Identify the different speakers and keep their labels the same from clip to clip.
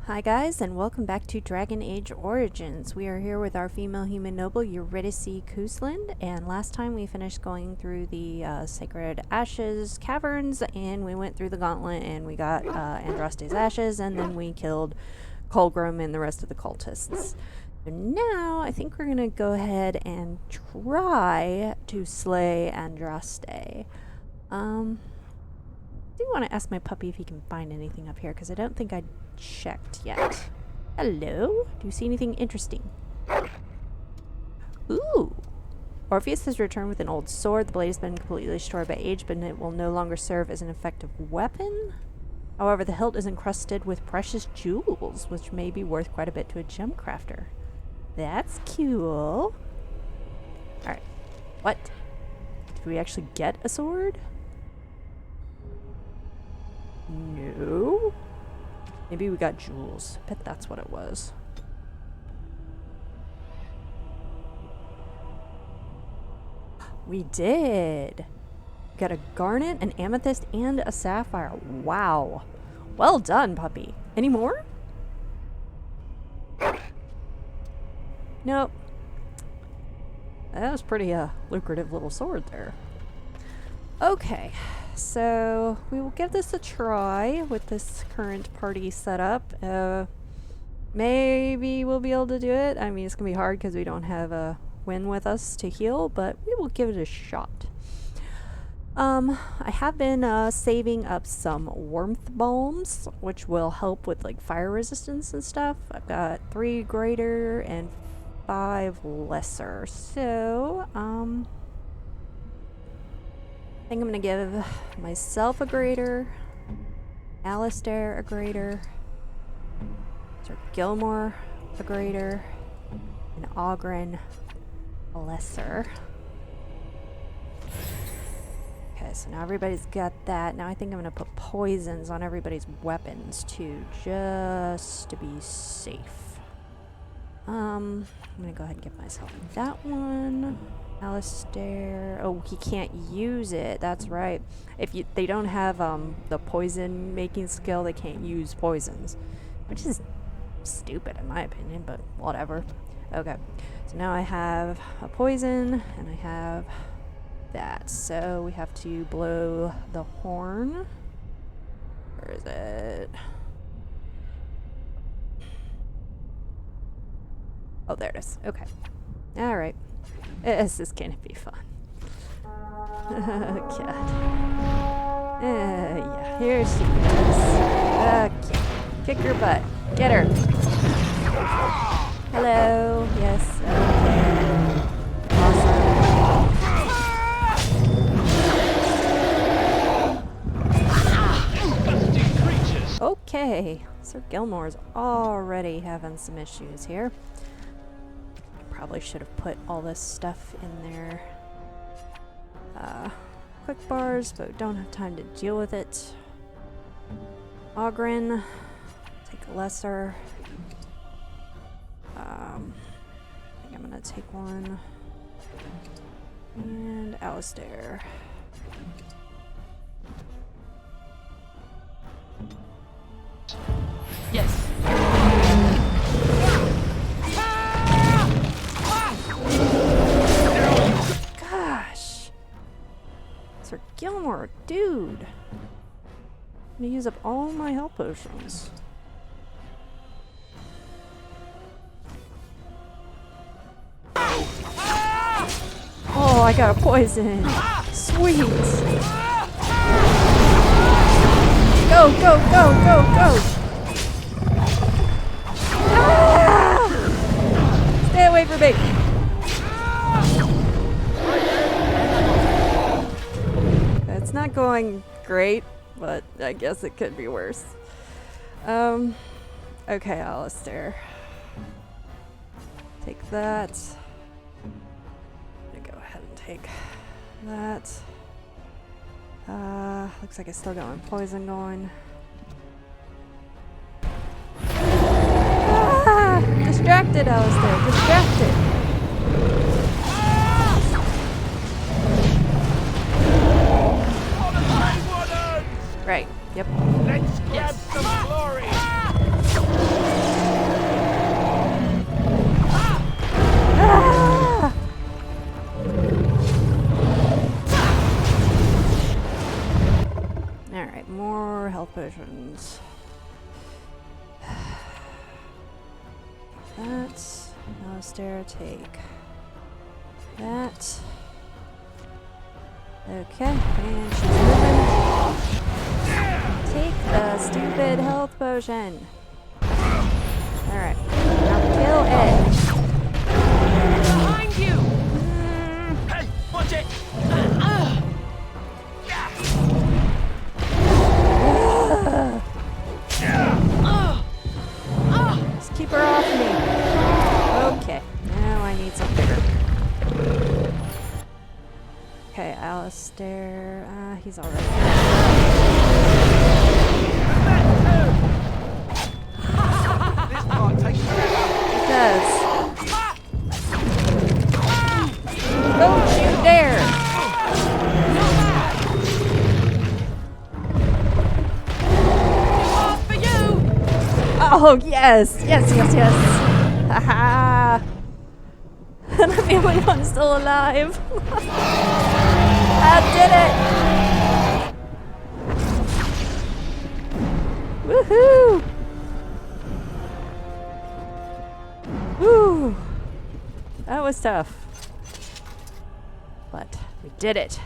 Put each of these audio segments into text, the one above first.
Speaker 1: Hi guys, and welcome back to Dragon Age Origins. We are here with our female human noble, Eurydice Cousland, and last time we finished going through the Sacred Ashes caverns, and we went through the gauntlet, and we got Andraste's ashes, and then we killed Colgrim and the rest of the cultists. So now, I think we're going to go ahead and try to slay Andraste. I do want to ask my puppy if he can find anything up here, because I don't think I checked yet. Hello? Do you see anything interesting? Ooh! Orpheus has returned with an old sword. The blade has been completely destroyed by age, but it will no longer serve as an effective weapon. However, the hilt is encrusted with precious jewels, which may be worth quite a bit to a gem crafter. That's cool. Alright. What? Did we actually get a sword? No. Maybe we got jewels. Bet that's what it was. We did. Got a garnet, an amethyst, and a sapphire. Wow. Well done, puppy. Any more? Nope. That was pretty lucrative little sword there. Okay. So we will give this a try with this current party setup. Maybe we'll be able to do it. I mean, it's gonna be hard because we don't have a Win with us to heal, but we will give it a shot. I have been saving up some warmth bombs, which will help with like fire resistance and stuff. I've got 3 greater and 5 lesser. So, I think I'm gonna give myself a greater, Alistair a greater, Sir Gilmore a greater, and Ogren a lesser. Okay, so now everybody's got that. Now I think I'm gonna put poisons on everybody's weapons too, just to be safe. I'm gonna go ahead and give myself that one. Alistair. Oh, he can't use it. That's right. If they don't have the poison making skill, they can't use poisons, which is stupid in my opinion, but whatever. Okay, so now I have a poison and I have that. So we have to blow the horn. Where is it? Oh, there it is. Okay. All right. This is gonna be fun. Okay. Yeah, here she is. Okay. Kick her butt. Get her. Hello. Yes. Okay. Awesome. Okay. Sir Gilmore's already having some issues here. Probably should have put all this stuff in there. Quick bars, but don't have time to deal with it. Ogren, take a lesser. I think I'm gonna take one. And Alistair.
Speaker 2: Yes.
Speaker 1: Sir Gilmore, dude. I'm gonna use up all my health potions. Oh, I got a poison. Sweet. Go, go, go, go, go. Ah! Stay away from me. It's not going great, but I guess it could be worse. Okay, Alistair. Take that. I'm gonna go ahead and take that. Looks like I still got my poison going. Ah! Distracted, Alistair, distracted! Right, yep.
Speaker 2: Let's grab some glory!
Speaker 1: potions. That. Alistair, take that. Okay, and she's moving. Take the stupid health potion. Alright, now kill it.
Speaker 2: Behind you! Hey, watch it!
Speaker 1: Just keep her off me. Okay, now I need some bigger. Okay, Alistair. He's already.
Speaker 2: This part takes
Speaker 1: It does. Don't you dare!
Speaker 2: for you!
Speaker 1: Oh, yes! Yes, yes, yes! Haha! And I'm the only one still alive! I did it! Woohoo! Woo! That was tough. But we did it!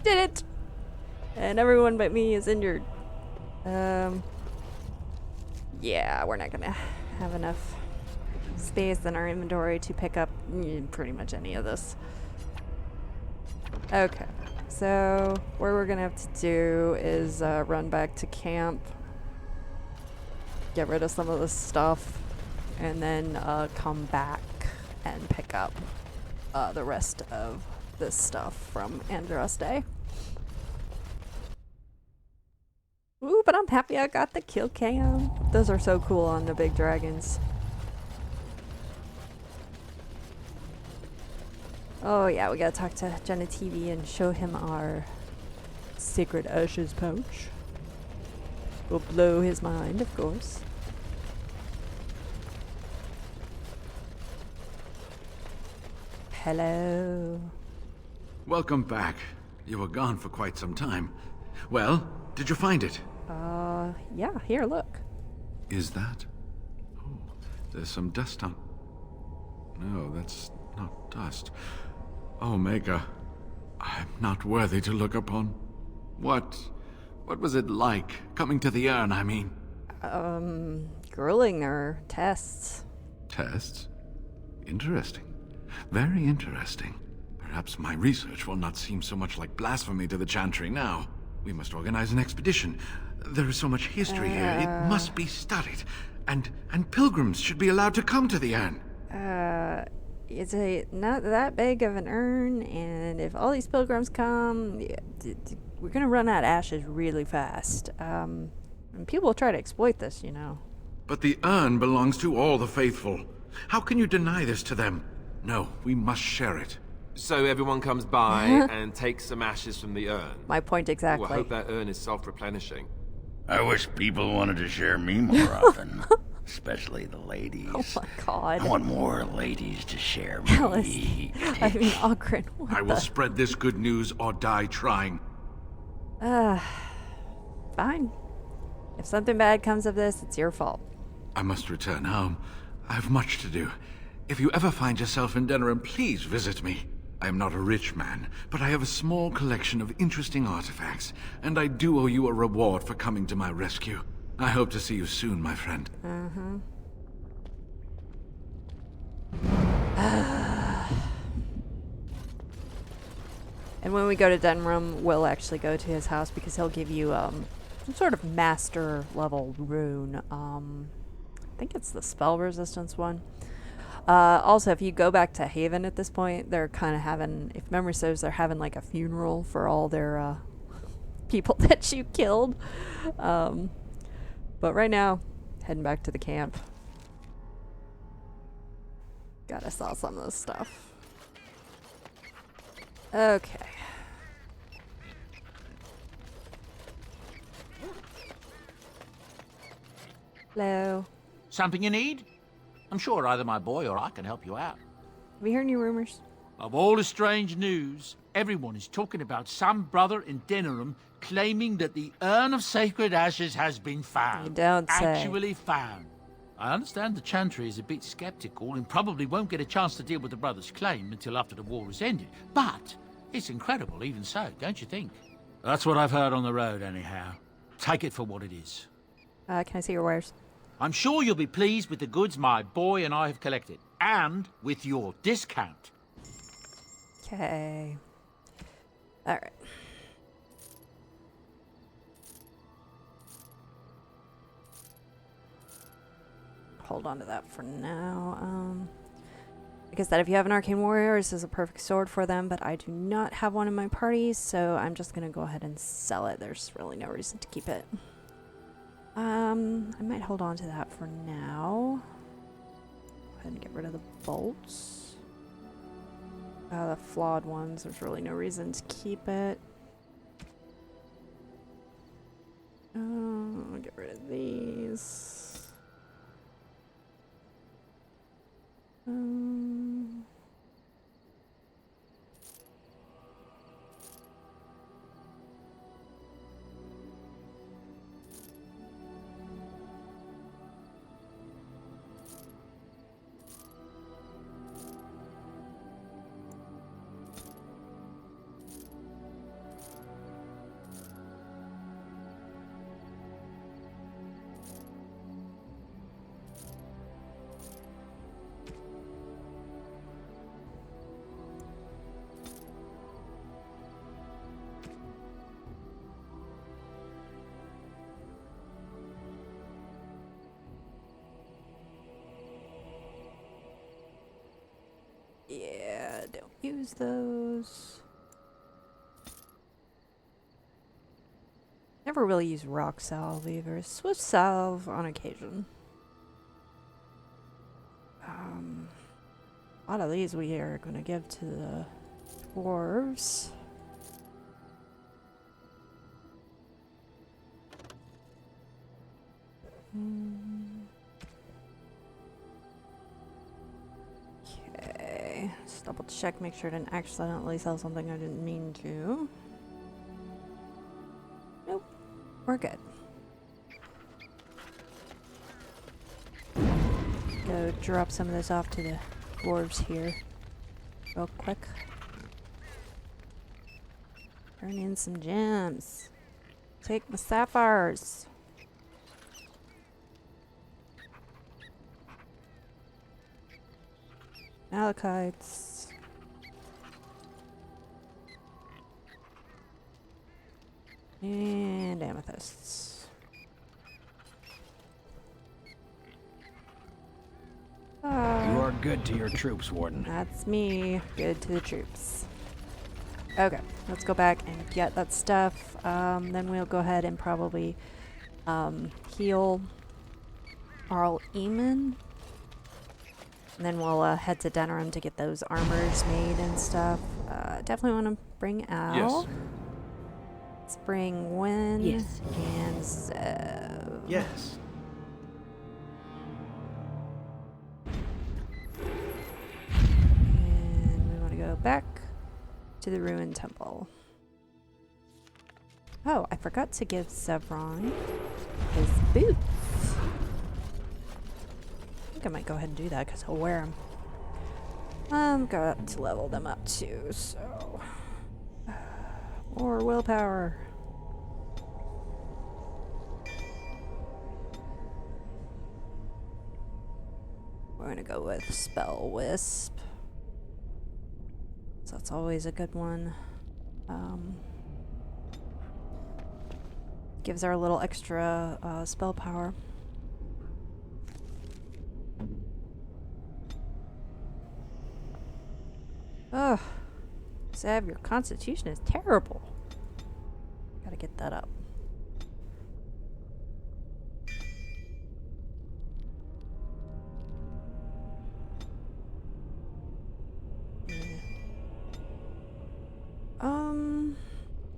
Speaker 1: Did it! And everyone but me is injured. Yeah, we're not gonna have enough space in our inventory to pick up pretty much any of this. Okay, so what we're gonna have to do is run back to camp, get rid of some of this stuff, and then come back and pick up the rest of this stuff from Andraste. Ooh, but I'm happy I got the kill cam. Those are so cool on the big dragons. Oh yeah, we gotta talk to Jenna TV and show him our Sacred Ashes pouch. We'll blow his mind, of course. Hello.
Speaker 3: Welcome back. You were gone for quite some time. Well, did you find it?
Speaker 1: Yeah, here, look.
Speaker 3: Is that? Oh, there's some dust on. No, that's not dust. Omega, I'm not worthy to look upon. What was it like, coming to the urn, I mean?
Speaker 1: Grueling, or tests.
Speaker 3: Tests? Interesting. Very interesting. Perhaps my research will not seem so much like blasphemy to the Chantry now. We must organize an expedition. There is so much history here, it must be studied. And pilgrims should be allowed to come to the urn.
Speaker 1: It's not that big of an urn, and if all these pilgrims come, we're gonna run out of ashes really fast. And people will try to exploit this, you know.
Speaker 3: But the urn belongs to all the faithful. How can you deny this to them? No, we must share it.
Speaker 4: So everyone comes by and takes some ashes from the urn.
Speaker 1: My point exactly.
Speaker 4: Ooh, I hope that urn is self-replenishing.
Speaker 5: I wish people wanted to share me more often. Especially the ladies.
Speaker 1: Oh my god.
Speaker 5: I want more ladies to share me.
Speaker 1: Alice. I mean, Ogren, what
Speaker 3: I will spread this good news or die trying.
Speaker 1: Fine. If something bad comes of this, it's your fault.
Speaker 3: I must return home. I have much to do. If you ever find yourself in Denerim, please visit me. I am not a rich man, but I have a small collection of interesting artifacts, and I do owe you a reward for coming to my rescue. I hope to see you soon, my friend. And when we go to Denerim, we'll actually go to his house because he'll give you some sort of master level rune. I think it's the spell resistance one. Also, if you go back to Haven at this point, they're kind of having, if memory serves, they're having like a funeral for all their people that you killed. But right now, heading back to the camp. Gotta sell some of this stuff. Okay. Hello.
Speaker 6: Something you need? I'm sure either my boy or I can help you out.
Speaker 1: Have you heard any rumors?
Speaker 6: Of all the strange news, Everyone is talking about some brother in Denerim claiming that the urn of sacred ashes has been found.
Speaker 3: You don't say.
Speaker 6: Actually found. I understand the Chantry is a bit skeptical and probably won't get a chance to deal with the brother's claim until after the war is ended. But it's incredible even so, don't you think? That's what I've heard on the road anyhow. Take it for what it is.
Speaker 3: Can I see your wares?
Speaker 6: I'm sure you'll be pleased with the goods my boy and I have collected. And with your discount.
Speaker 3: Okay. Alright. Hold on to that for now. Like I said, if you have an Arcane Warrior, this is a perfect sword for them, but I do not have one in my party, so I'm just going to go ahead and sell it. There's really no reason to keep it. I might hold on to that for now. Go ahead and get rid of the bolts. The flawed ones, there's really no reason to keep it. I'll get rid of these. Yeah, don't use those. Never really use rock salve either. Swift salve on occasion. A lot of these we are going to give to the dwarves. Okay, just double check, make sure I didn't accidentally sell something I didn't mean to. Nope, we're good. Go drop some of this off to the dwarves here real quick. Turn in some gems. Take my sapphires. Malachites. And amethysts.
Speaker 7: You are good to your troops, Warden.
Speaker 3: That's me. Good to the troops. Okay, let's go back and get that stuff. Then we'll go ahead and probably heal Arl Eamon. And then we'll head to Denerim to get those armors made and stuff. Definitely want to bring Al.
Speaker 4: Yes.
Speaker 3: Let's bring Wynn
Speaker 8: Yes.
Speaker 3: and Zev.
Speaker 2: Yes.
Speaker 3: And we want to go back to the ruined temple. Oh, I forgot to give Zevron his boots. I think I might go ahead and do that because he'll wear them. Got to level them up too, so... More willpower. We're gonna go with Spell Wisp. So that's always a good one. Gives her a little extra spell power. Ugh. Zev, your constitution is terrible. Gotta get that up.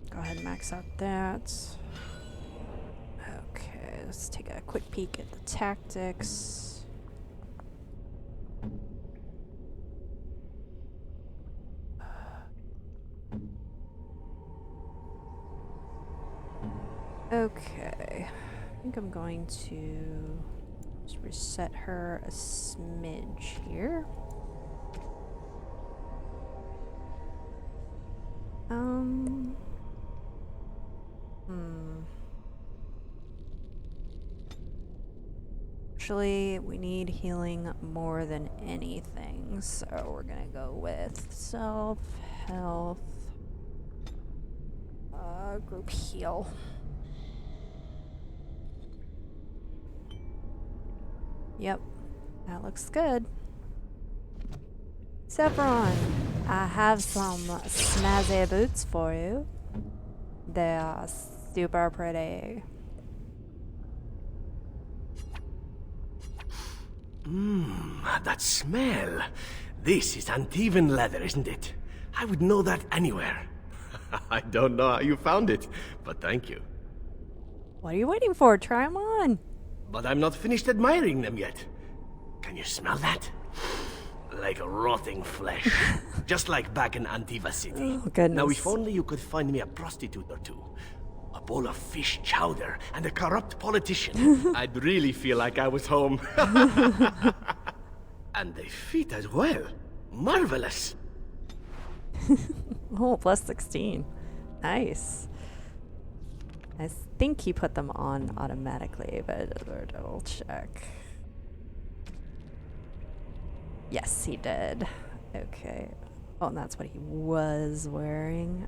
Speaker 3: Go ahead and max out that. Okay, let's take a quick peek at the tactics.
Speaker 1: Okay. I think I'm going to just reset her a smidge here. Actually, we need healing more than anything, so we're gonna go with self-health. Group heal. Yep, that looks good. Saffron, I have some snazzy boots for you. They are super pretty.
Speaker 2: That smell. This is uneven leather, isn't it? I would know that anywhere. I don't know how you found it, but thank you.
Speaker 1: What are you waiting for? Try them on.
Speaker 2: But I'm not finished admiring them yet. Can you smell that? Like a rotting flesh. Just like back in Antiva City.
Speaker 1: Oh, goodness.
Speaker 2: Now, if only you could find me a prostitute or two. A bowl of fish chowder and a corrupt politician. I'd really feel like I was home. And they fit as well. Marvelous.
Speaker 1: Oh, plus 16. Nice. I think he put them on automatically, but we'll double check. Yes, he did. Okay. Oh, and that's what he was wearing.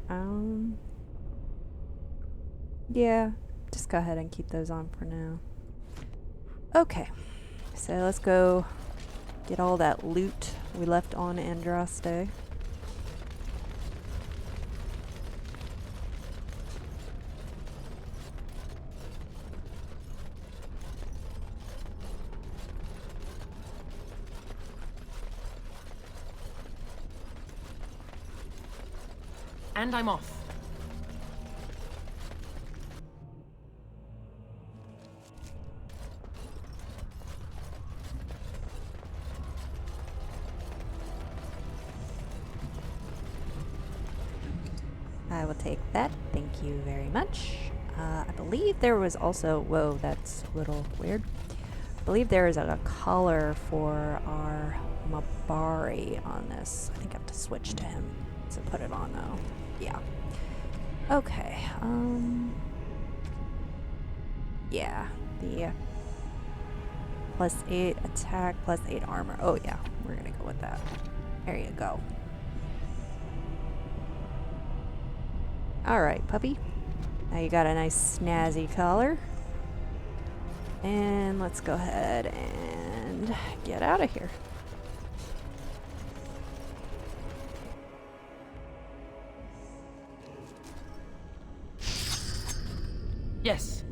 Speaker 1: Yeah, just go ahead and keep those on for now. Okay, so let's go get all that loot we left on Andraste.
Speaker 8: And I'm off.
Speaker 1: I will take that. Thank you very much. I believe there was also... Whoa, that's a little weird. I believe there is a collar for our Mabari on this. I think I have to switch to him to put it on, though. Yeah. Okay. Yeah. The +8 attack, +8 armor. Oh, yeah. We're gonna go with that. There you go. Alright, puppy. Now you got a nice snazzy collar. And let's go ahead and get out of here.
Speaker 8: Yes.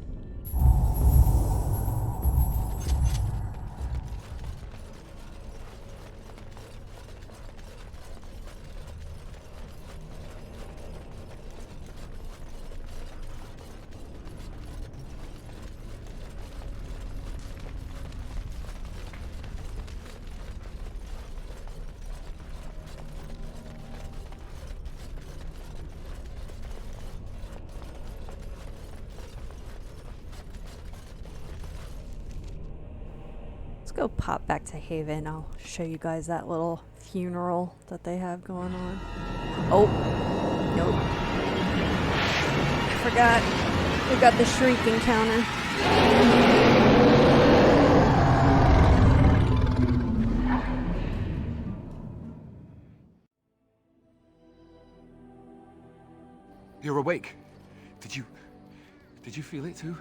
Speaker 1: Let's go pop back to Haven. I'll show you guys that little funeral that they have going on. Oh, nope. Forgot. We got the shriek encounter.
Speaker 4: You're awake. Did you feel it too?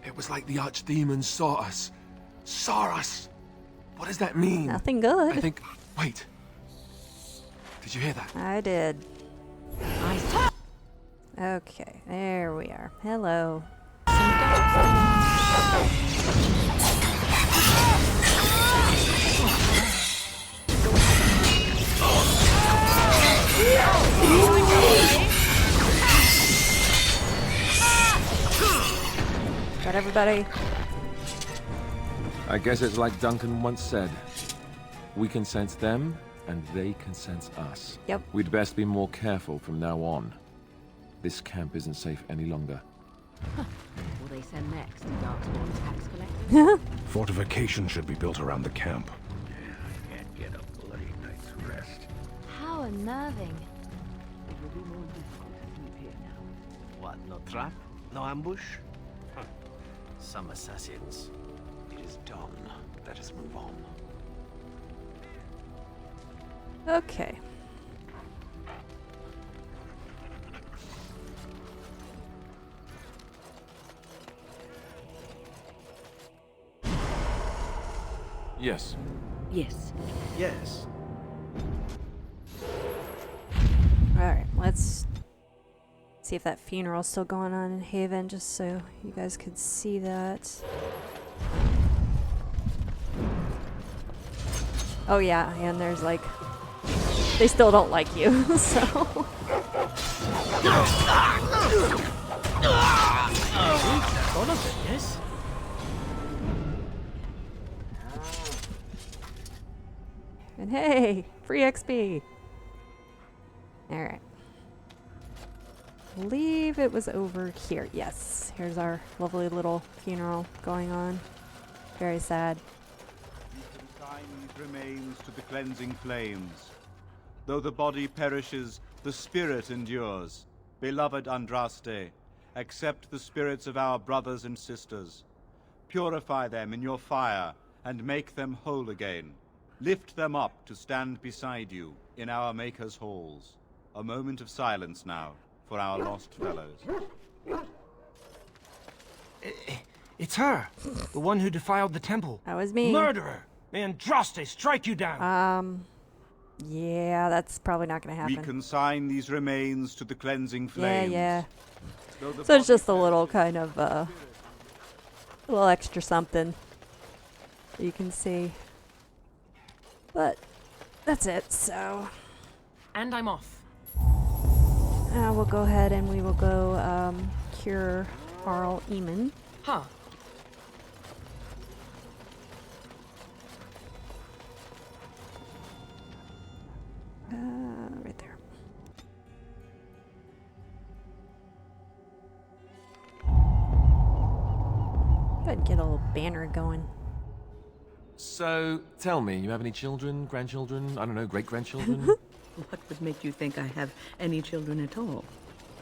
Speaker 4: It was like the archdemon saw us. Saw us! What does that mean?
Speaker 1: Nothing good.
Speaker 4: I think... Wait. Did you hear that?
Speaker 1: I did. Okay, there we are. Hello. Got everybody?
Speaker 4: I guess it's like Duncan once said. We can sense them, and they can sense us.
Speaker 1: Yep.
Speaker 4: We'd best be more careful from now on. This camp isn't safe any longer.
Speaker 9: Will they send next? Darkspawn tax collectors?
Speaker 4: Fortification should be built around the camp.
Speaker 5: I can't get a bloody night's rest.
Speaker 1: How unnerving.
Speaker 9: It will be more difficult to sleep here now.
Speaker 2: What, no trap? No ambush? Huh. Some assassins.
Speaker 4: It is done. Let us move on.
Speaker 3: Okay.
Speaker 4: Yes.
Speaker 9: Yes.
Speaker 2: Yes.
Speaker 3: Alright, let's see if that funeral's still going on in Haven, just so you guys could see that. Oh yeah, and there's like... They still don't like you, so...
Speaker 2: All of it, yes?
Speaker 3: And hey, free XP! Alright. I believe it was over here. Yes, here's our lovely little funeral going on. Very sad.
Speaker 10: Consign these remains to the cleansing flames. Though the body perishes, the spirit endures. Beloved Andraste, accept the spirits of our brothers and sisters. Purify them in your fire and make them whole again. Lift them up to stand beside you in our Maker's halls. A moment of silence now for our lost fellows.
Speaker 7: It's her! The one who defiled the temple.
Speaker 3: That was me.
Speaker 7: Murderer! May Andraste strike you down!
Speaker 3: Yeah, that's probably not gonna happen.
Speaker 10: We consign these remains to the cleansing flames.
Speaker 3: Yeah.
Speaker 10: Though the
Speaker 3: So it's
Speaker 10: body
Speaker 3: just a little kind of, a little extra something that you can see. But that's it, so...
Speaker 8: And I'm off.
Speaker 3: we'll go ahead and we will go, cure Arl Eamon.
Speaker 8: Huh.
Speaker 3: Right there. Go ahead and get a little banner going.
Speaker 4: So, tell me, you have any children, grandchildren, I don't know, great-grandchildren?
Speaker 9: What would make you think I have any children at all?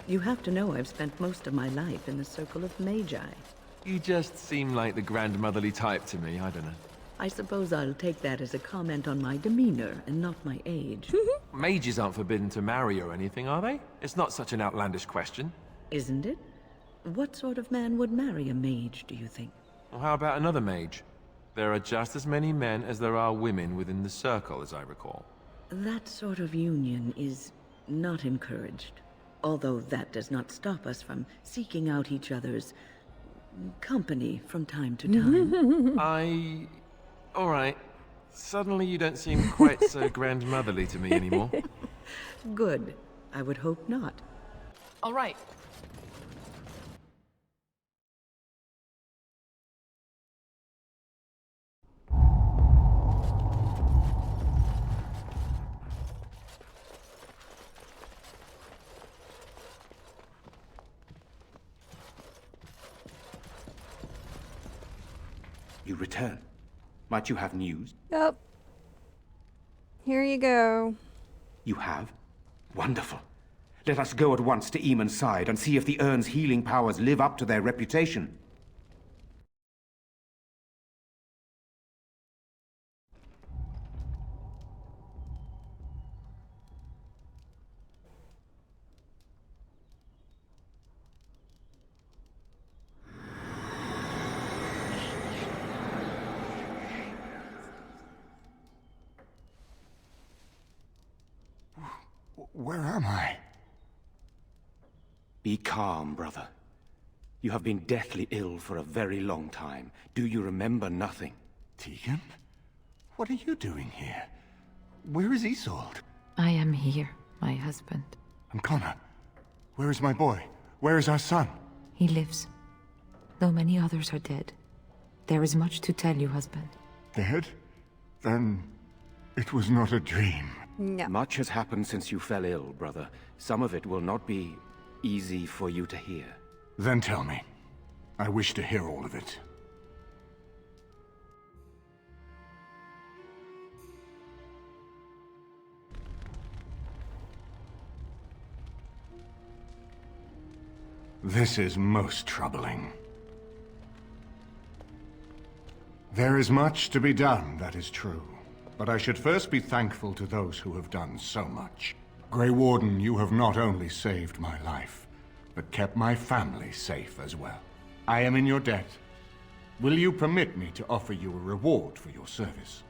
Speaker 9: You have to know I've spent most of my life in the circle of magi.
Speaker 4: You just seem like the grandmotherly type to me, I don't know.
Speaker 9: I suppose I'll take that as a comment on my demeanor and not my age.
Speaker 4: Mages aren't forbidden to marry or anything, are they? It's not such an outlandish question.
Speaker 9: Isn't it? What sort of man would marry a mage, do you think?
Speaker 4: Well, how about another mage? There are just as many men as there are women within the circle, as I recall.
Speaker 9: That sort of union is not encouraged. Although that does not stop us from seeking out each other's company from time to time.
Speaker 4: Alright. Suddenly you don't seem quite so grandmotherly to me anymore.
Speaker 9: Good. I would hope not.
Speaker 8: All right.
Speaker 11: You return. Might you have news?
Speaker 3: Yep. Here you go.
Speaker 11: You have? Wonderful. Let us go at once to Eamon's side and see if the urn's healing powers live up to their reputation.
Speaker 4: Where am I?
Speaker 11: Be calm, brother. You have been deathly ill for a very long time. Do you remember nothing?
Speaker 2: Tegan? What are you doing here? Where is Isolde?
Speaker 12: I am here, my husband.
Speaker 2: And Connor? Where is my boy? Where is our son?
Speaker 12: He lives, though many others are dead. There is much to tell you, husband.
Speaker 2: Dead? Then it was not a dream.
Speaker 3: No.
Speaker 11: Much has happened since you fell ill, brother. Some of it will not be easy for you to hear.
Speaker 13: Then tell me. I wish to hear all of it. This is most troubling. There is much to be done, that is true. But I should first be thankful to those who have done so much. Grey Warden, you have not only saved my life, but kept my family safe as well. I am in your debt. Will you permit me to offer you a reward for your service?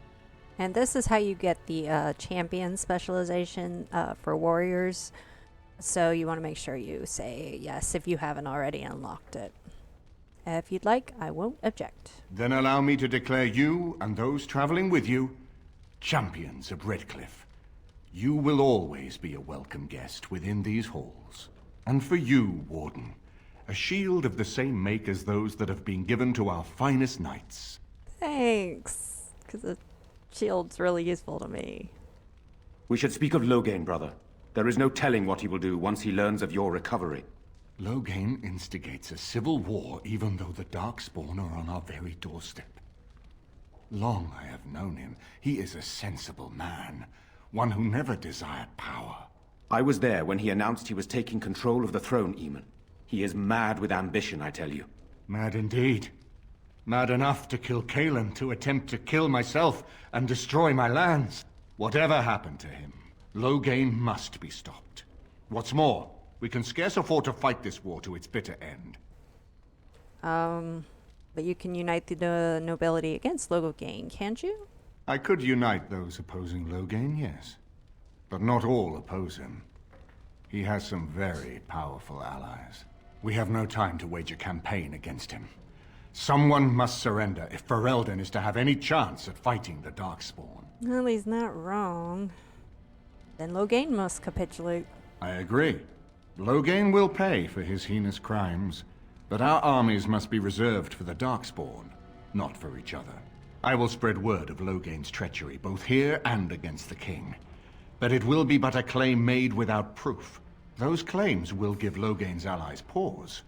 Speaker 1: And this is how you get the champion specialization for warriors. So you want to make sure you say yes if you haven't already unlocked it. If you'd like, I won't object.
Speaker 13: Then allow me to declare you and those traveling with you champions of Redcliffe. You will always be a welcome guest within these halls. And for you, Warden, a shield of the same make as those that have been given to our finest knights.
Speaker 1: Thanks, because the shield's really useful to me.
Speaker 11: We should speak of Loghain, brother. There is no telling what he will do once he learns of your recovery.
Speaker 13: Loghain instigates a civil war even though the Darkspawn are on our very doorstep. Long I have known him. He is a sensible man, one who never desired power.
Speaker 11: I was there when he announced he was taking control of the throne, Eamon. He is mad with ambition, I tell you.
Speaker 13: Mad indeed. Mad enough to kill Kaelin, to attempt to kill myself and destroy my lands. Whatever happened to him, Loghain must be stopped. What's more, we can scarce afford to fight this war to its bitter end.
Speaker 1: But you can unite the nobility against Loghain, can't you?
Speaker 13: I could unite those opposing Loghain, yes. But not all oppose him. He has some very powerful allies. We have no time to wage a campaign against him. Someone must surrender if Ferelden is to have any chance at fighting the Darkspawn.
Speaker 1: Well, he's not wrong. Then Loghain must capitulate.
Speaker 13: I agree. Loghain will pay for his heinous crimes, but our armies must be reserved for the Darkspawn, not for each other. I will spread word of Loghain's treachery, both here and against the king. But it will be but a claim made without proof. Those claims will give Loghain's allies pause,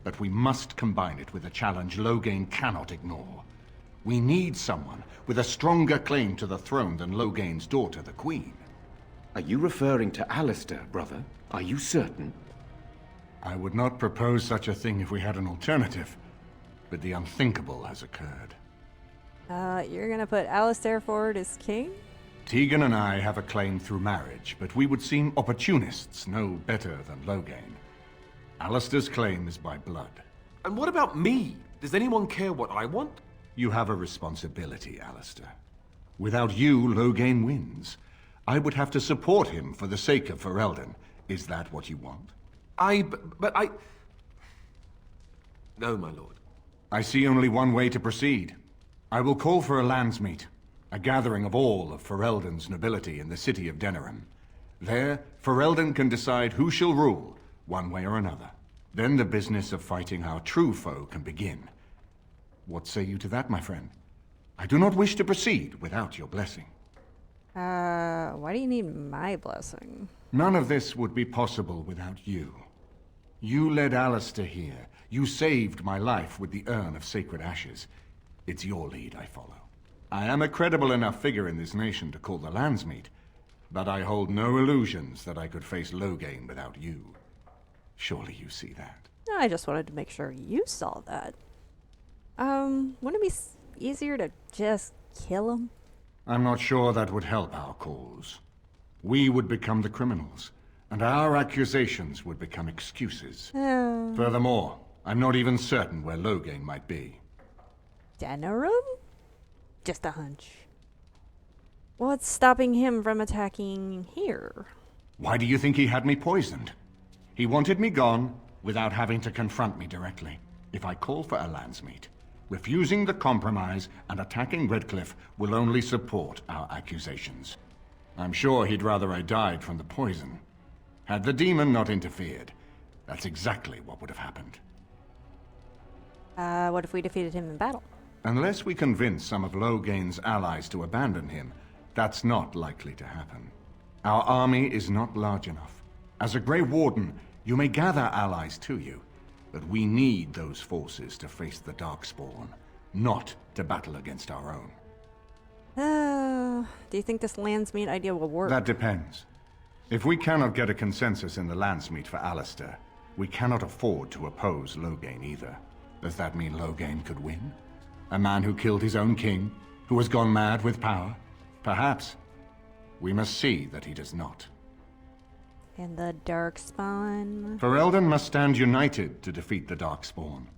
Speaker 13: but we must combine it with a challenge Loghain cannot ignore. We need someone with a stronger claim to the throne than Loghain's daughter, the Queen.
Speaker 11: Are you referring to Alistair, brother? Are you certain?
Speaker 13: I would not propose such a thing if we had an alternative, but the unthinkable has occurred.
Speaker 1: You're gonna put Alistair forward as king?
Speaker 13: Tegan and I have a claim through marriage, but we would seem opportunists no better than Loghain. Alistair's claim is by blood.
Speaker 4: And what about me? Does anyone care what I want?
Speaker 13: You have a responsibility, Alistair. Without you, Loghain wins. I would have to support him for the sake of Ferelden. Is that what you want?
Speaker 4: But I... No, my lord.
Speaker 13: I see only one way to proceed. I will call for a landsmeet, a gathering of all of Ferelden's nobility in the city of Denerim. There, Ferelden can decide who shall rule, one way or another. Then the business of fighting our true foe can begin. What say you to that, my friend? I do not wish to proceed without your blessing.
Speaker 1: Why do you need my blessing?
Speaker 13: None of this would be possible without you. You led Alistair here. You saved my life with the urn of sacred ashes. It's your lead I follow. I am a credible enough figure in this nation to call the landsmeet, but I hold no illusions that I could face Loghain without you. Surely you see that.
Speaker 1: No, I just wanted to make sure you saw that. Wouldn't it be easier to just kill him?
Speaker 13: I'm not sure that would help our cause. We would become the criminals, and our accusations would become excuses. Furthermore, I'm not even certain where Loghain might be.
Speaker 1: Denerim? Just a hunch. What's stopping him from attacking here?
Speaker 13: Why do you think he had me poisoned? He wanted me gone without having to confront me directly. If I call for a landsmeet, refusing the compromise and attacking Redcliffe will only support our accusations. I'm sure he'd rather I died from the poison. Had the demon not interfered, that's exactly what would have happened.
Speaker 1: What if we defeated him in battle?
Speaker 13: Unless we convince some of Loghain's allies to abandon him, that's not likely to happen. Our army is not large enough. As a Grey Warden, you may gather allies to you, But we need those forces to face the Darkspawn, not to battle against our own.
Speaker 3: Do you think this Landsmeet idea will work?
Speaker 13: That depends. If we cannot get a consensus in the Landsmeet for Alistair, we cannot afford to oppose Loghain either. Does that mean Loghain could win? A man who killed his own king, who has gone mad with power? Perhaps. We must see that he does not.
Speaker 3: And the Darkspawn?
Speaker 13: Ferelden must stand united to defeat the Darkspawn.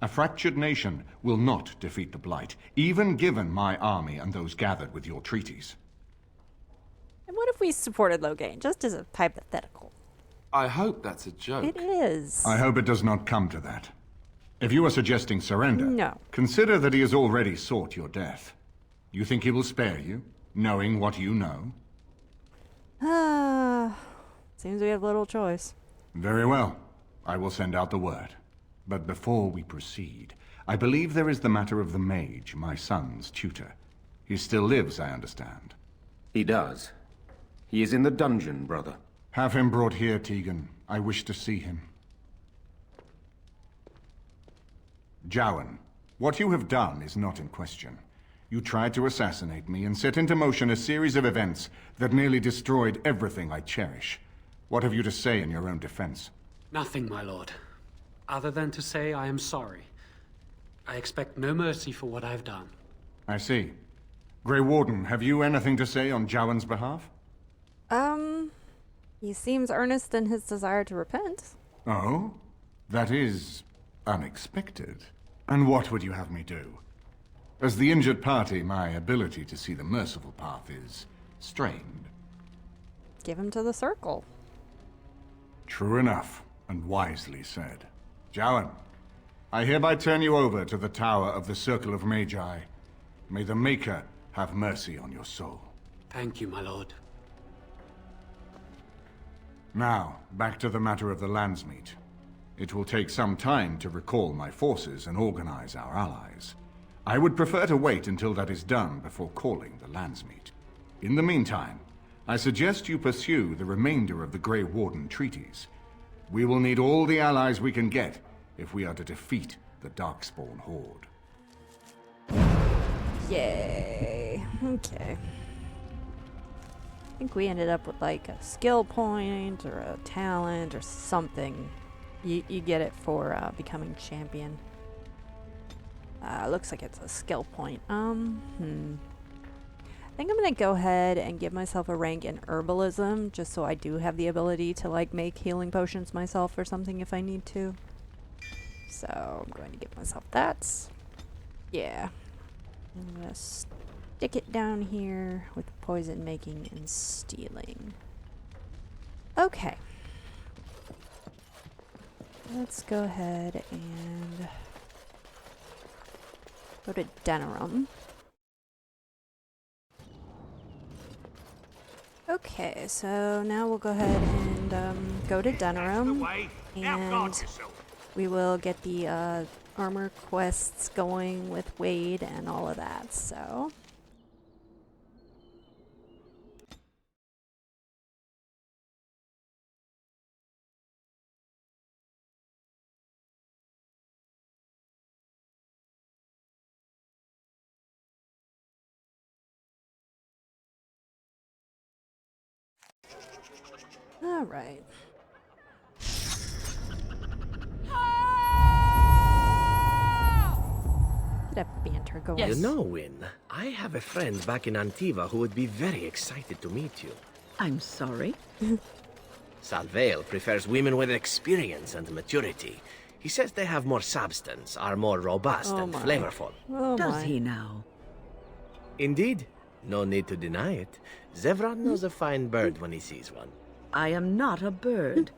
Speaker 13: A fractured nation will not defeat the Blight, even given my army and those gathered with your treaties.
Speaker 3: And what if we supported Loghain, just as a hypothetical?
Speaker 4: I hope that's a joke.
Speaker 3: It is.
Speaker 13: I hope it does not come to that. If you are suggesting surrender,
Speaker 3: no.
Speaker 13: Consider that he has already sought your death. You think he will spare you, knowing what you know?
Speaker 3: Seems we have little choice.
Speaker 13: Very well. I will send out the word. But before we proceed, I believe there is the matter of the mage, my son's tutor. He still lives, I understand.
Speaker 11: He does. He is in the dungeon, brother.
Speaker 13: Have him brought here, Tegan. I wish to see him. Jowan, what you have done is not in question. You tried to assassinate me and set into motion a series of events that nearly destroyed everything I cherish. What have you to say in your own defense?
Speaker 14: Nothing, my lord. Other than to say I am sorry. I expect no mercy for what I've done.
Speaker 13: I see. Grey Warden, have you anything to say on Jowan's behalf?
Speaker 3: He seems earnest in his desire to repent.
Speaker 13: Oh? That is unexpected. And what would you have me do? As the injured party, my ability to see the merciful path is strained.
Speaker 3: Give him to the circle.
Speaker 13: True enough, and wisely said. Jowan, I hereby turn you over to the Tower of the Circle of Magi. May the Maker have mercy on your soul.
Speaker 14: Thank you, my lord.
Speaker 13: Now, back to the matter of the Landsmeet. It will take some time to recall my forces and organize our allies. I would prefer to wait until that is done before calling the Landsmeet. In the meantime, I suggest you pursue the remainder of the Grey Warden treaties. We will need all the allies we can get if we are to defeat the Darkspawn Horde.
Speaker 3: Yay. Okay. I think we ended up with like a skill point or a talent or something. You get it for becoming champion. Looks like it's a skill point. I think I'm gonna go ahead and give myself a rank in herbalism just so I do have the ability to like make healing potions myself or something if I need to. So I'm going to give myself that. Yeah. I'm gonna stick it down here with poison making and stealing. Okay. Let's go ahead and go to Denerim. Okay, so now we'll go ahead and go to Denerim, and we will get the armor quests going with Wade and all of that, so... All right. Bit of banter going.
Speaker 2: You know, Wynne, I have a friend back in Antiva who would be very excited to meet you.
Speaker 9: I'm sorry?
Speaker 2: Salvail prefers women with experience and maturity. He says they have more substance, are more robust and flavorful.
Speaker 9: Does he now?
Speaker 2: Indeed. No need to deny it. Zevran knows a fine bird when he sees one.
Speaker 9: I am not a bird.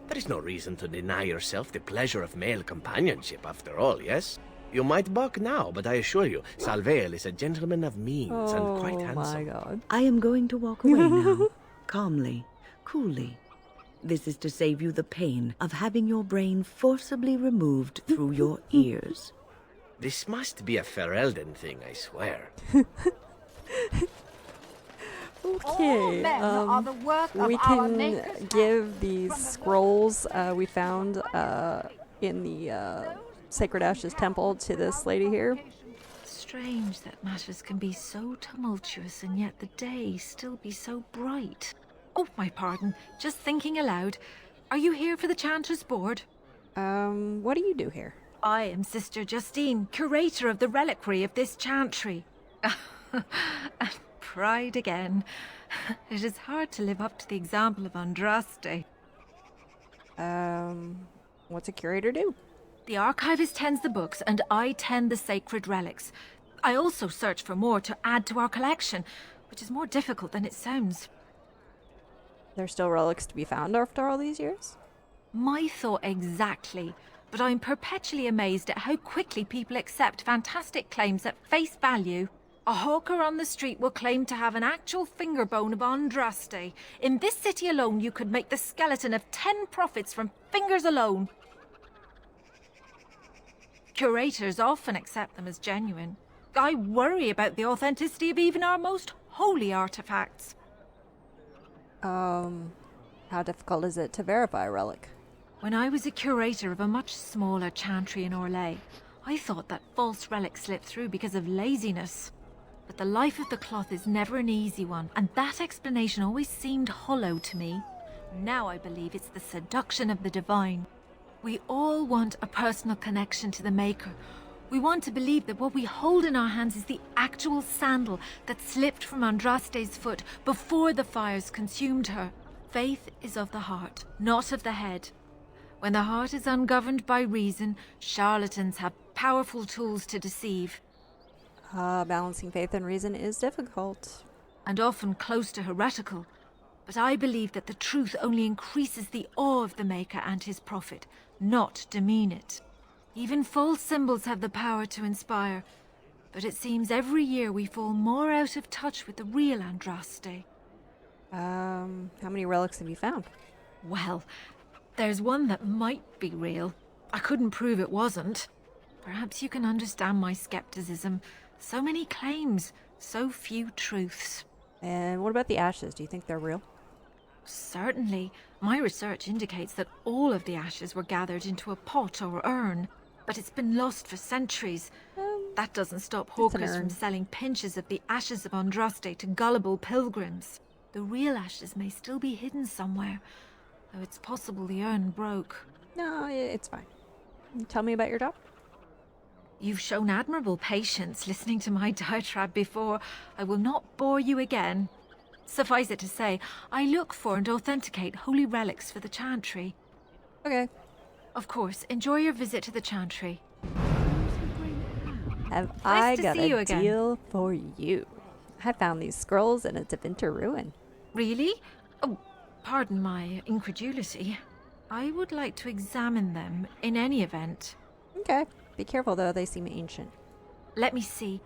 Speaker 2: There is no reason to deny yourself the pleasure of male companionship, after all, yes? You might balk now, but I assure you, Salvail is a gentleman of means and quite handsome.
Speaker 3: Oh my god.
Speaker 9: I am going to walk away now. Calmly, coolly. This is to save you the pain of having your brain forcibly removed through your ears.
Speaker 2: This must be a Ferelden thing, I swear.
Speaker 3: Okay, we can give these scrolls we found in the Sacred Ashes Temple to this lady here.
Speaker 12: Strange that matters can be so tumultuous and yet the day still be so bright. Oh, my pardon. Just thinking aloud. Are you here for the Chanter's Board?
Speaker 3: What do you do here?
Speaker 12: I am Sister Justine, curator of the reliquary of this chantry. Pride again. It is hard to live up to the example of Andraste.
Speaker 3: What's a curator do?
Speaker 12: The archivist tends the books, and I tend the sacred relics. I also search for more to add to our collection, which is more difficult than it sounds.
Speaker 3: There's still relics to be found after all these years?
Speaker 12: My thought exactly. But I'm perpetually amazed at how quickly people accept fantastic claims at face value. A hawker on the street will claim to have an actual finger bone of Andraste. In this city alone, you could make the skeleton of 10 prophets from fingers alone. Curators often accept them as genuine. I worry about the authenticity of even our most holy artifacts.
Speaker 3: How difficult is it to verify a relic?
Speaker 12: When I was a curator of a much smaller chantry in Orlais, I thought that false relics slipped through because of laziness. But the life of the cloth is never an easy one, and that explanation always seemed hollow to me. Now I believe it's the seduction of the divine. We all want a personal connection to the Maker. We want to believe that what we hold in our hands is the actual sandal that slipped from Andraste's foot before the fires consumed her. Faith is of the heart, not of the head. When the heart is ungoverned by reason, charlatans have powerful tools to deceive.
Speaker 3: Balancing faith and reason is difficult.
Speaker 12: And often close to heretical. But I believe that the truth only increases the awe of the Maker and his prophet, not demean it. Even false symbols have the power to inspire. But it seems every year we fall more out of touch with the real Andraste.
Speaker 3: How many relics have you found?
Speaker 12: Well, there's one that might be real. I couldn't prove it wasn't. Perhaps you can understand my skepticism. So many claims, so few truths.
Speaker 3: And what about the ashes? Do you think they're real?
Speaker 12: Certainly. My research indicates that all of the ashes were gathered into a pot or urn, but it's been lost for centuries. That doesn't stop hawkers from selling pinches of the ashes of Andraste to gullible pilgrims. The real ashes may still be hidden somewhere, though it's possible the urn broke.
Speaker 3: No, it's fine. Tell me about your job.
Speaker 12: You've shown admirable patience listening to my diatribe before. I will not bore you again. Suffice it to say, I look for and authenticate holy relics for the chantry.
Speaker 3: Okay.
Speaker 12: Of course, enjoy your visit to the chantry.
Speaker 3: Have
Speaker 12: Nice
Speaker 3: I
Speaker 12: to
Speaker 3: got
Speaker 12: see you
Speaker 3: a
Speaker 12: again.
Speaker 3: deal for you? I found these scrolls in a Devinter ruin.
Speaker 12: Really? Oh, pardon my incredulity. I would like to examine them in any event.
Speaker 3: Okay. Be careful, though. They seem ancient.
Speaker 12: Let me see.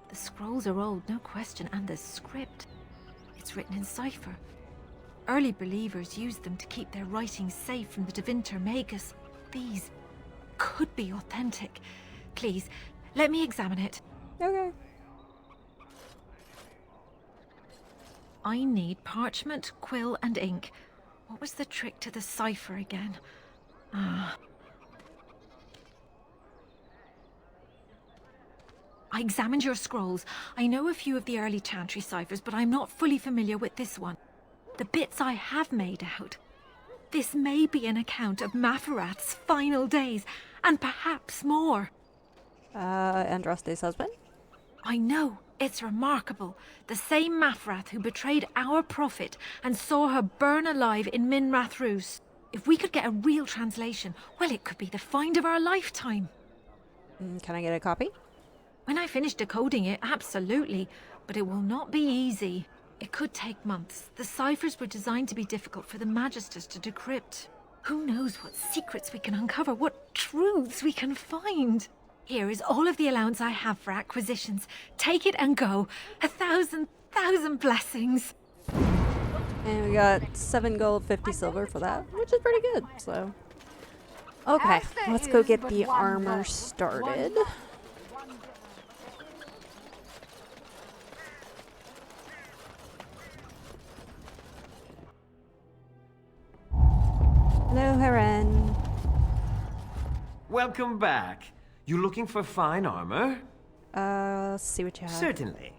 Speaker 12: The scrolls are old, no question, and the script. It's written in cipher. Early believers used them to keep their writings safe from the Devinter Magus. These could be authentic. Please, let me examine it.
Speaker 3: Okay.
Speaker 12: I need parchment, quill, and ink. What was the trick to the cipher again? I examined your scrolls. I know a few of the early chantry ciphers, but I'm not fully familiar with this one. The bits I have made out. This may be an account of Mapharath's final days, and perhaps more.
Speaker 3: Andraste's husband?
Speaker 12: I know. It's remarkable. The same Mapharath who betrayed our prophet and saw her burn alive in Minrath Rus. If we could get a real translation, well, it could be the find of our lifetime.
Speaker 3: Can I get a copy?
Speaker 12: When I finish decoding it, absolutely. But it will not be easy. It could take months. The ciphers were designed to be difficult for the Magisters to decrypt. Who knows what secrets we can uncover, what truths we can find. Here is all of the allowance I have for acquisitions. Take it and go. 1,000 blessings.
Speaker 3: And we got 7 gold, 50 silver for that, which is pretty good, so. Okay, let's go get the armor started. Hello, Heron.
Speaker 15: Welcome back. You looking for fine armor?
Speaker 3: Let's see what you have.
Speaker 15: Certainly.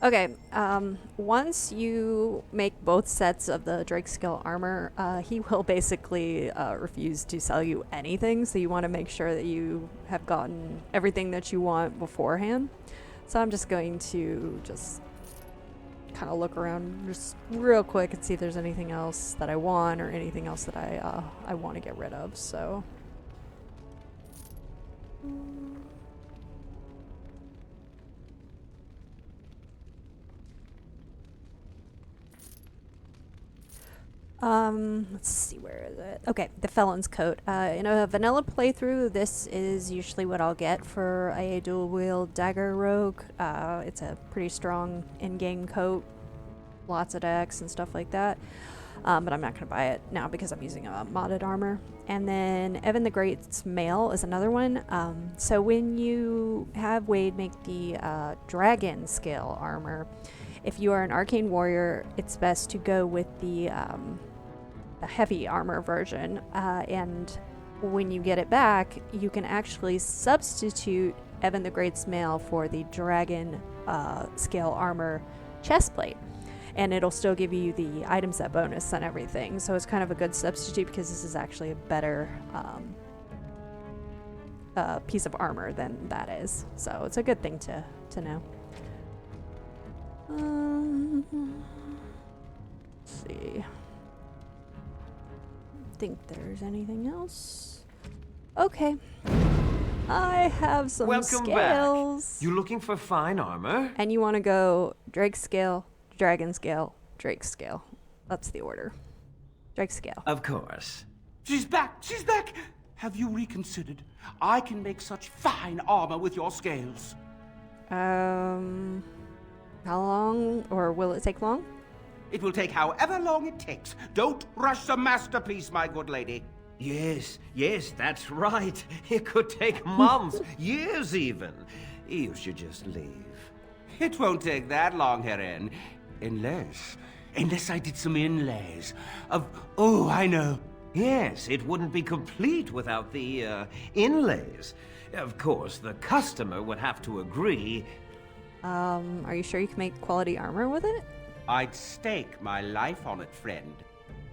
Speaker 3: Okay, once you make both sets of the Drakescale armor, he will basically refuse to sell you anything, so you want to make sure that you have gotten everything that you want beforehand. So I'm just going to just kind of look around just real quick and see if there's anything else that I want or anything else that I want to get rid of, so... Let's see, where is it? Okay, the Felon's Coat. In a vanilla playthrough, this is usually what I'll get for a dual-wield Dagger rogue. It's a pretty strong in-game coat, lots of decks and stuff like that. But I'm not going to buy it now because I'm using a modded armor. And then Evan the Great's Mail is another one. So when you have Wade make the dragon scale armor, if you are an arcane warrior, it's best to go with the heavy armor version. And when you get it back, you can actually substitute Evan the Great's Mail for the dragon scale armor chestplate. And it'll still give you the item set bonus and everything. So it's kind of a good substitute because this is actually a better piece of armor than that is. So it's a good thing to know. Let's see. Think there's anything else. Okay. I have some
Speaker 15: Welcome
Speaker 3: scales.
Speaker 15: Back. You looking for fine armor?
Speaker 3: And you want to go Drake scale, Dragon scale, Drake scale. That's the order. Drake scale.
Speaker 15: Of course.
Speaker 11: She's back! She's back! Have you reconsidered? I can make such fine armor with your scales.
Speaker 3: How long, or will it take long?
Speaker 11: It will take however long it takes. Don't rush the masterpiece, my good lady.
Speaker 15: Yes, that's right. It could take months, years even. You should just leave.
Speaker 11: It won't take that long, Heron. Unless I did some inlays of... Oh, I know.
Speaker 15: Yes, it wouldn't be complete without the, inlays. Of course, the customer would have to agree.
Speaker 3: Are you sure you can make quality armor with it?
Speaker 11: I'd stake my life on it, friend.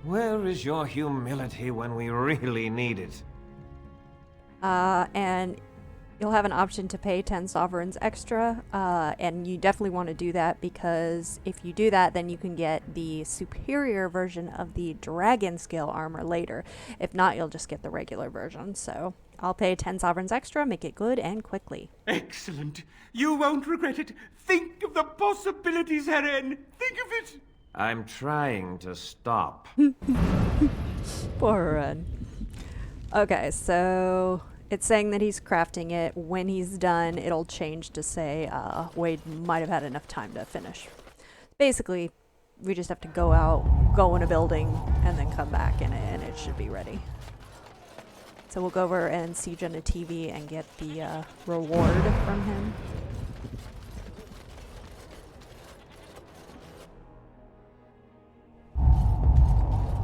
Speaker 15: Where is your humility when we really need it?
Speaker 3: And you'll have an option to pay 10 sovereigns extra, and you definitely want to do that because if you do that, then you can get the superior version of the dragon scale armor later. If not, you'll just get the regular version, so I'll pay 10 sovereigns extra, make it good and quickly.
Speaker 11: Excellent. You won't regret it. Think of the possibilities, Heron. Think of it.
Speaker 15: I'm trying to stop.
Speaker 3: Poor Ren. Okay, so it's saying that he's crafting it. When he's done, it'll change to say Wade might have had enough time to finish. Basically, we just have to go out, go in a building, and then come back and it should be ready. So we'll go over and siege on a TV and get the reward from him.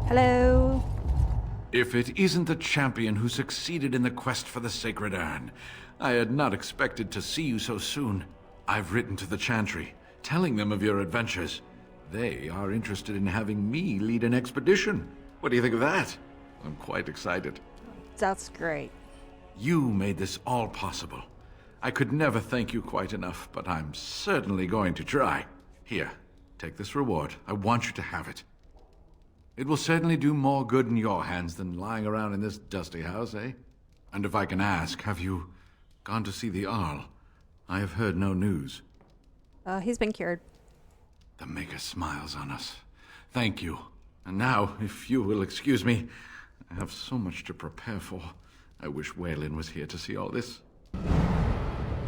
Speaker 3: Hello?
Speaker 13: If it isn't the champion who succeeded in the quest for the Sacred Urn, I had not expected to see you so soon. I've written to the Chantry, telling them of your adventures. They are interested in having me lead an expedition. What do you think of that? I'm quite excited.
Speaker 3: That's great.
Speaker 13: You made this all possible. I could never thank you quite enough, but I'm certainly going to try. Here, take this reward. I want you to have it. It will certainly do more good in your hands than lying around in this dusty house, eh? And if I can ask, have you gone to see the Arl? I have heard no news.
Speaker 3: He's been cured.
Speaker 13: The Maker smiles on us. Thank you. And now, if you will excuse me, I have so much to prepare for. I wish Waylon was here to see all this.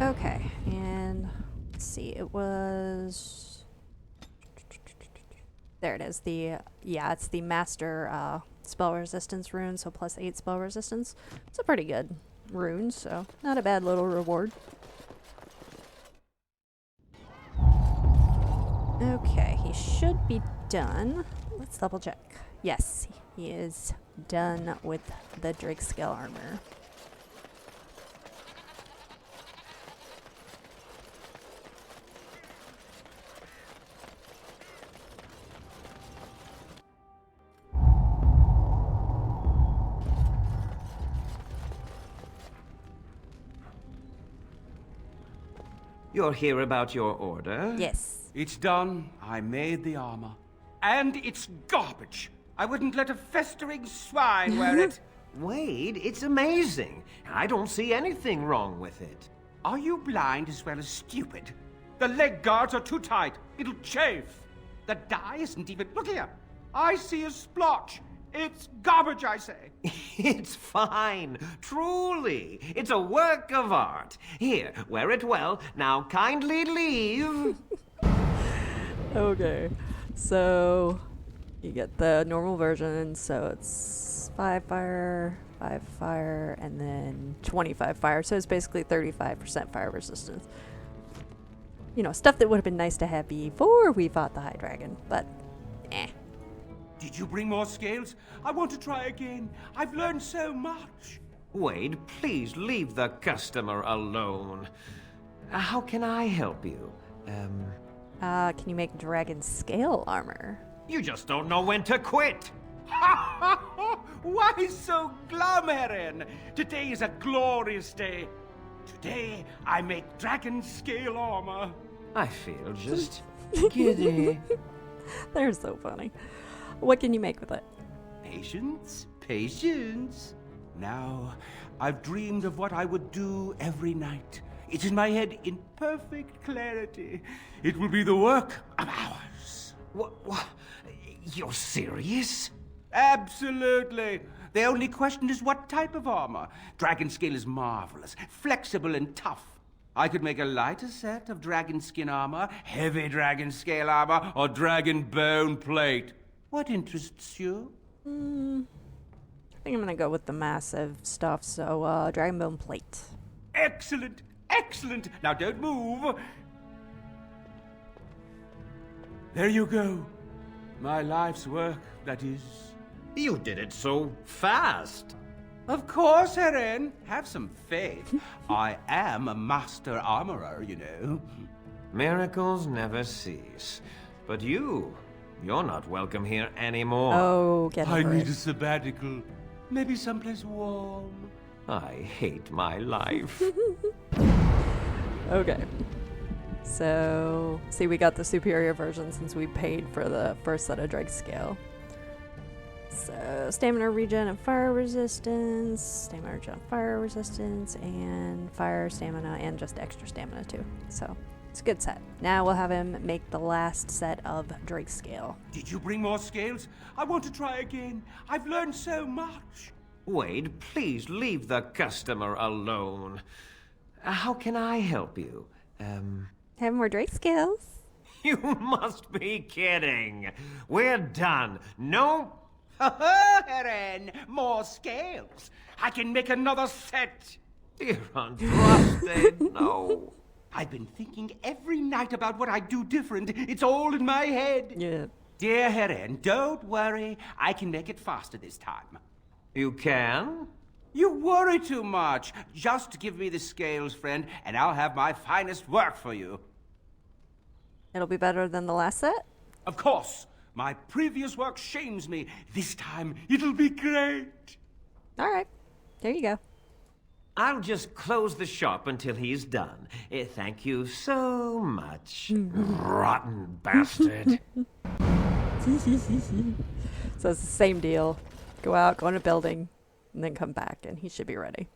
Speaker 3: Okay, and let's see, it was... There it is, it's the Master spell resistance rune, so plus 8 spell resistance. It's a pretty good rune, so not a bad little reward. Okay, he should be done. Let's double check. Yes, he is done with the Drake scale armor.
Speaker 15: You're here about your order?
Speaker 3: Yes.
Speaker 11: It's done. I made the armor. And it's garbage. I wouldn't let a festering swine wear it.
Speaker 15: Wade, it's amazing. I don't see anything wrong with it.
Speaker 11: Are you blind as well as stupid? The leg guards are too tight. It'll chafe. The dye isn't even... Look here. I see a splotch. It's garbage, I say.
Speaker 15: It's fine. Truly. It's a work of art. Here, wear it well. Now kindly leave.
Speaker 3: Okay. So, you get the normal version. So it's 5 fire, 5 fire, and then 25 fire. So it's basically 35% fire resistance. You know, stuff that would have been nice to have before we fought the High Dragon. But, eh.
Speaker 11: Did you bring more scales? I want to try again. I've learned so much.
Speaker 15: Wade, please leave the customer alone. How can I help you?
Speaker 3: Can you make dragon scale armor?
Speaker 15: You just don't know when to quit.
Speaker 11: Why so glum, Heron? Today is a glorious day. Today, I make dragon scale armor.
Speaker 15: I feel just giddy.
Speaker 3: They're so funny. What can you make with it?
Speaker 11: Patience, patience. Now, I've dreamed of what I would do every night. It's in my head in perfect clarity. It will be the work of hours.
Speaker 15: What? You're serious?
Speaker 11: Absolutely. The only question is what type of armor. Dragon scale is marvelous, flexible and tough. I could make a lighter set of dragon skin armor, heavy dragon scale armor, or dragon bone plate. What interests you?
Speaker 3: I think I'm gonna go with the massive stuff, so dragon bone plate.
Speaker 11: Excellent, excellent. Now don't move. There you go. My life's work, that is.
Speaker 15: You did it so fast.
Speaker 11: Of course, Heron. Have some faith. I am a master armorer, you know.
Speaker 15: Miracles never cease. But you're not welcome here anymore.
Speaker 3: Oh, get
Speaker 11: I
Speaker 3: over
Speaker 11: need
Speaker 3: it.
Speaker 11: a sabbatical. Maybe someplace warm.
Speaker 15: I hate my life.
Speaker 3: Okay. So, see, we got the superior version since we paid for the first set of Drake scale. So, stamina regen and fire resistance, stamina regen and fire resistance, and fire stamina and just extra stamina too. So, it's a good set. Now we'll have him make the last set of Drake scale.
Speaker 11: Did you bring more scales? I want to try again. I've learned so much.
Speaker 15: Wade, please leave the customer alone. How can I help you?
Speaker 3: Have more Drake scales.
Speaker 15: You must be kidding. We're done. No.
Speaker 11: Heron, more scales. I can make another set.
Speaker 15: Dear Andraste, no.
Speaker 11: I've been thinking every night about what I do different. It's all in my head.
Speaker 3: Yeah.
Speaker 11: Dear Heron, don't worry. I can make it faster this time.
Speaker 15: You can?
Speaker 11: You worry too much. Just give me the scales, friend, and I'll have my finest work for you.
Speaker 3: It'll be better than the last set?
Speaker 11: Of course. My previous work shames me. This time, it'll be great.
Speaker 3: All right. There you go.
Speaker 15: I'll just close the shop until he's done. Thank you so much, rotten bastard.
Speaker 3: So it's the same deal. Go out, go in a building, and then come back, and he should be ready.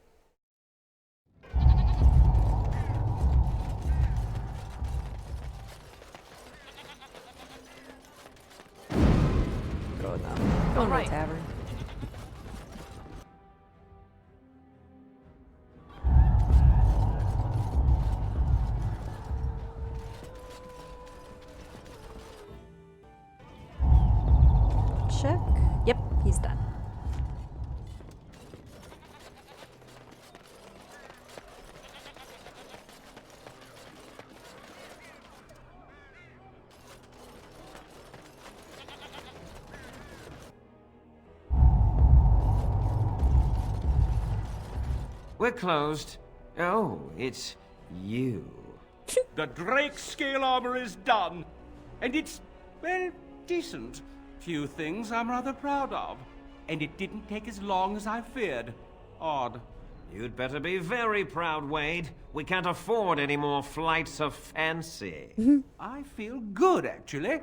Speaker 3: Go in the
Speaker 8: Alright.
Speaker 3: tavern. Check. Yep, he's done.
Speaker 15: We're closed. Oh, it's you.
Speaker 11: The Drake scale armor is done. And it's, well, decent. Few things I'm rather proud of. And it didn't take as long as I feared. Odd.
Speaker 15: You'd better be very proud, Wade. We can't afford any more flights of fancy.
Speaker 11: I feel good, actually.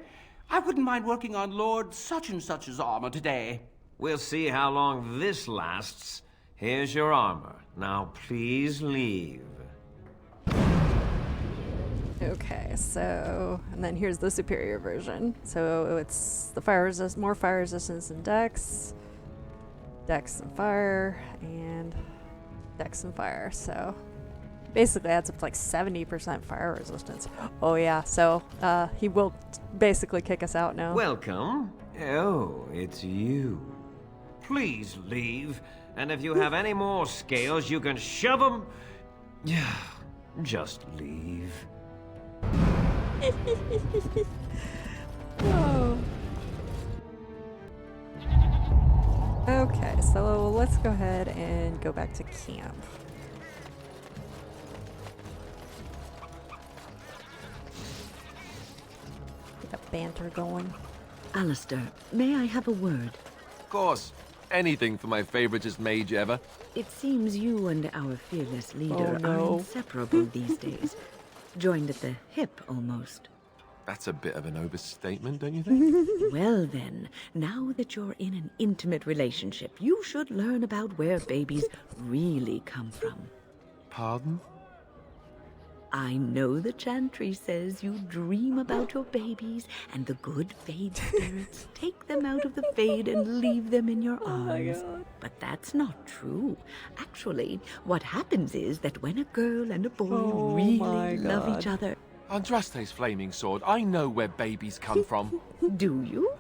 Speaker 11: I wouldn't mind working on Lord such-and-such's armor today.
Speaker 15: We'll see how long this lasts. Here's your armor. Now please leave.
Speaker 3: Okay, so, and then here's the superior version. So it's the more fire resistance and dex and fire, and dex and fire. So basically adds up to like 70% fire resistance. Oh yeah, so he will basically kick us out now.
Speaker 15: Welcome. Oh, it's you. Please leave. And if you have any more scales, you can shove them. Yeah, just leave.
Speaker 3: Oh. Okay, so let's go ahead and go back to camp. Get that banter going.
Speaker 9: Alistair, may I have a word?
Speaker 4: Of course. Anything for my favoritist mage ever.
Speaker 9: It seems you and our fearless leader
Speaker 3: no.
Speaker 9: are inseparable these days. Joined at the hip, almost.
Speaker 4: That's a bit of an overstatement, don't you think?
Speaker 9: Well then, now that you're in an intimate relationship, you should learn about where babies really come from.
Speaker 4: Pardon?
Speaker 9: I know the chantry says you dream about your babies, and the good Fade spirits take them out of the Fade and leave them in your arms. But that's not true. Actually, what happens is that when a girl and a boy really love each other...
Speaker 4: Andraste's flaming sword, I know where babies come from.
Speaker 9: Do you?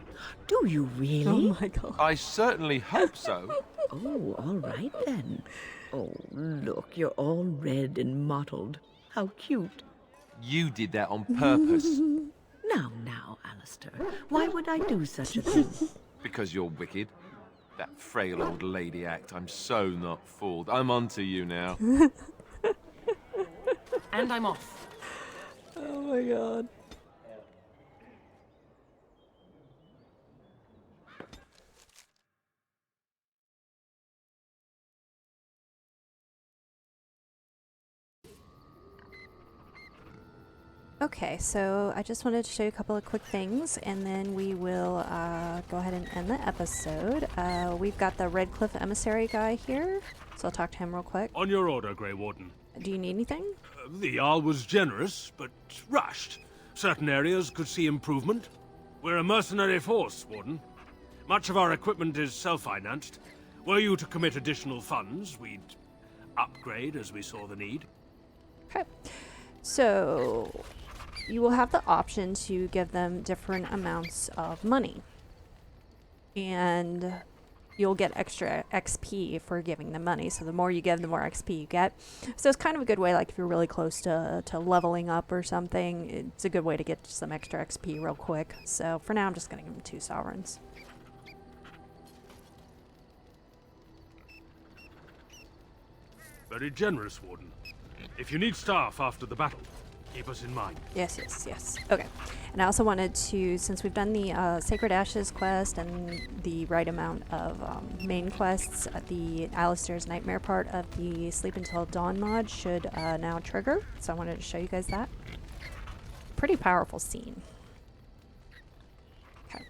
Speaker 9: Do you really?
Speaker 3: Oh my god.
Speaker 4: I certainly hope so.
Speaker 9: Oh, all right then. Oh, look, you're all red and mottled. How cute.
Speaker 4: You did that on purpose.
Speaker 9: Now, Alistair, why would I do such a thing?
Speaker 4: Because you're wicked. That frail old lady act, I'm so not fooled. I'm onto you now.
Speaker 8: And I'm off.
Speaker 3: Oh my god. Okay, so I just wanted to show you a couple of quick things, and then we will go ahead and end the episode. We've got the Red Cliff Emissary guy here, so I'll talk to him real quick.
Speaker 16: On your order, Grey Warden.
Speaker 3: Do you need anything?
Speaker 16: The Jarl was generous, but rushed. Certain areas could see improvement. We're a mercenary force, Warden. Much of our equipment is self-financed. Were you to commit additional funds, we'd upgrade as we saw the need.
Speaker 3: Okay. So you will have the option to give them different amounts of money. And you'll get extra XP for giving them money. So the more you give, the more XP you get. So it's kind of a good way, like if you're really close to leveling up or something, it's a good way to get some extra XP real quick. So for now, I'm just going to give them 2 sovereigns.
Speaker 16: Very generous, Warden. If you need staff after the battle, keep us in mind.
Speaker 3: Yes, yes, yes. Okay. And I also wanted to, since we've done the Sacred Ashes quest and the right amount of main quests, the Alistair's Nightmare part of the Sleep Until Dawn mod should now trigger. So I wanted to show you guys that. Pretty powerful scene. Okay.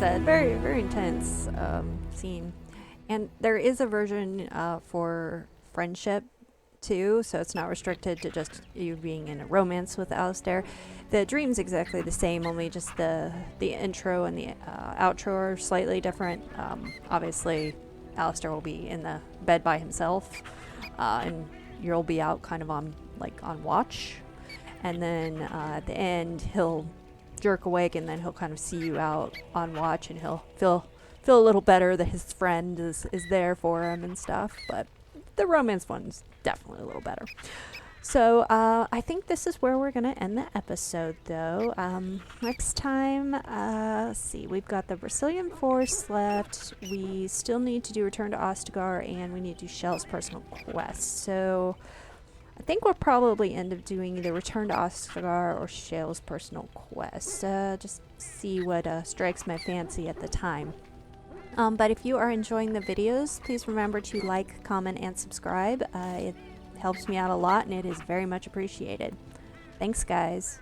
Speaker 3: said, very, very intense scene. And there is a version for friendship too, so it's not restricted to just you being in a romance with Alistair. The dream's exactly the same, only just the intro and the outro are slightly different. Obviously, Alistair will be in the bed by himself, and you'll be out kind of on watch. And then at the end, he'll jerk awake, and then he'll kind of see you out on watch, and he'll feel a little better that his friend is there for him and stuff. But the romance one's definitely a little better. So I think this is where we're gonna end the episode, though. Next time, let's see, we've got the Brazilian Force left. We still need to do Return to Ostagar, and we need to do Shell's personal quest. So I think we'll probably end up doing either Return to Ostagar or Shell's personal quest. Just see what strikes my fancy at the time. But if you are enjoying the videos, please remember to like, comment, and subscribe. It helps me out a lot, and it is very much appreciated. Thanks, guys.